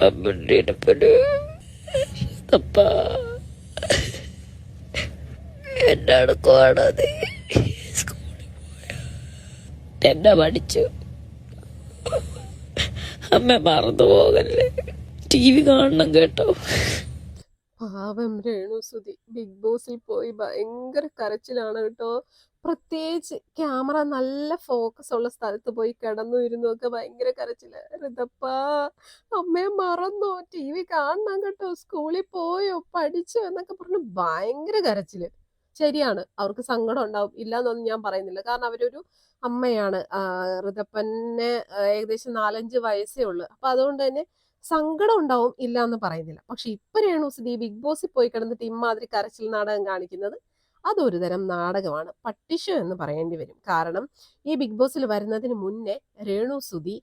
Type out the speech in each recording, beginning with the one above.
അമ്മയുടെ തപ്പ എന്നാണ് കാണാതെ സ്കൂളിൽ പോയ എന്നെ പഠിച്ചു. അമ്മ മറന്നു പോകല്ലേ, TV കാണണം കേട്ടോ. പാവം രേണുസുതി ബിഗ് ബോസിൽ പോയി ഭയങ്കര കരച്ചിലാണ് കേട്ടോ. പ്രത്യേകിച്ച് ക്യാമറ നല്ല ഫോക്കസ് ഉള്ള സ്ഥലത്ത് പോയി കിടന്നു ഇരുന്നു ഒക്കെ ഭയങ്കര കരച്ചില്. ഋതപ്പാ, അമ്മയെ മറന്നോ, TV കാണണം കേട്ടോ, സ്കൂളിൽ പോയോ, പഠിച്ചോ എന്നൊക്കെ പറഞ്ഞു ഭയങ്കര കരച്ചില്. ശരിയാണ്, അവർക്ക് സങ്കടം ഉണ്ടാവും, ഇല്ലാന്നൊന്നും ഞാൻ പറയുന്നില്ല. കാരണം അവരൊരു അമ്മയാണ്. ഋതപ്പന് ഏകദേശം 4-5 വയസ്സേ ഉള്ളു. അപ്പൊ അതുകൊണ്ട് തന്നെ സങ്കടം ഉണ്ടാവും, ഇല്ല എന്ന് പറയുന്നില്ല. പക്ഷെ ഇപ്പൊ രേണുസുതി ബിഗ് ബോസിൽ പോയി കിടന്നിട്ട് ഇമാതിരി കരച്ചിൽ നാടകം കാണിക്കുന്നത് അതൊരു തരം നാടകമാണ്, പട്ടിഷോ എന്ന് പറയേണ്ടി വരും. കാരണം ഈ ബിഗ് ബോസിൽ വരുന്നതിന് മുന്നേ രേണുസുതി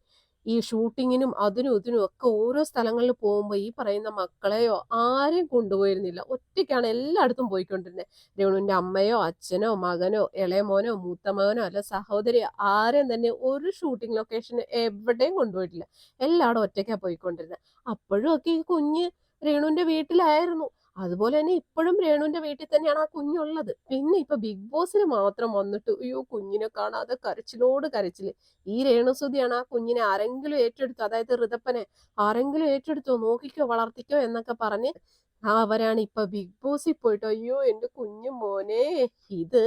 ഈ ഷൂട്ടിങ്ങിനും അതിനും ഇതിനും ഒക്കെ ഓരോ സ്ഥലങ്ങളിൽ പോകുമ്പോൾ ഈ പറയുന്ന മക്കളെയോ ആരെയും കൊണ്ടുപോയിരുന്നില്ല. ഒറ്റയ്ക്കാണ് എല്ലായിടത്തും പോയിക്കൊണ്ടിരുന്നത്. രേണുവിന്റെ അമ്മയോ അച്ഛനോ മകനോ ഇളയ മോനോ മൂത്ത മകനോ അല്ല സഹോദരിയോ ആരെയും തന്നെ ഒരു ഷൂട്ടിംഗ് ലൊക്കേഷന് എവിടെയും കൊണ്ടുപോയിട്ടില്ല. എല്ലായിടും ഒറ്റയ്ക്കാണ് പോയിക്കൊണ്ടിരുന്നത്. അപ്പോഴും ഒക്കെ ഈ കുഞ്ഞ് രേണുവിന്റെ വീട്ടിലായിരുന്നു. അതുപോലെ തന്നെ ഇപ്പോഴും രേണുവിന്റെ വീട്ടിൽ തന്നെയാണ് ആ കുഞ്ഞുള്ളത്. പിന്നെ ഇപ്പൊ ബിഗ് ബോസിന് മാത്രം വന്നിട്ട് അയ്യോ കുഞ്ഞിനെ കാണാതെ കരച്ചിലോട് കരച്ചില്. ഈ രേണുസുതിയാണ് ആ കുഞ്ഞിനെ ആരെങ്കിലും ഏറ്റെടുത്തു, അതായത് ഋതപ്പനെ ആരെങ്കിലും ഏറ്റെടുത്തോ, നോക്കിക്കോ, വളർത്തിക്കോ എന്നൊക്കെ പറഞ്ഞ് അവരാണ് ഇപ്പൊ ബിഗ് ബോസിൽ പോയിട്ട് അയ്യോ എന്റെ കുഞ്ഞു മോനെ, ഇത്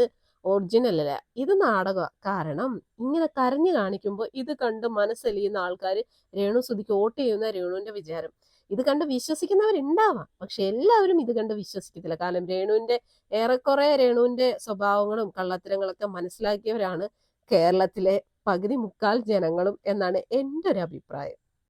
ഒറിജിനൽ അല്ല, ഇത് നാടകമാണ്. കാരണം ഇങ്ങനെ കരഞ്ഞു കാണിക്കുമ്പോൾ ഇത് കണ്ട് മനസ്സലിയുന്ന ആൾക്കാർ രേണുസുതിക്ക് വോട്ട് ചെയ്യുന്ന രേണുവിന്റെ വിചാരം. ഇത് കണ്ട് വിശ്വസിക്കുന്നവരുണ്ടാവാം, പക്ഷെ എല്ലാവരും ഇത് കണ്ട് വിശ്വസിക്കത്തില്ല. കാരണം ഏറെക്കുറെ രേണുവിന്റെ സ്വഭാവങ്ങളും കള്ളത്തരങ്ങളൊക്കെ മനസ്സിലാക്കിയവരാണ് കേരളത്തിലെ പകുതി മുക്കാൽ ജനങ്ങളും എന്നാണ് എൻ്റെ ഒരു അഭിപ്രായം.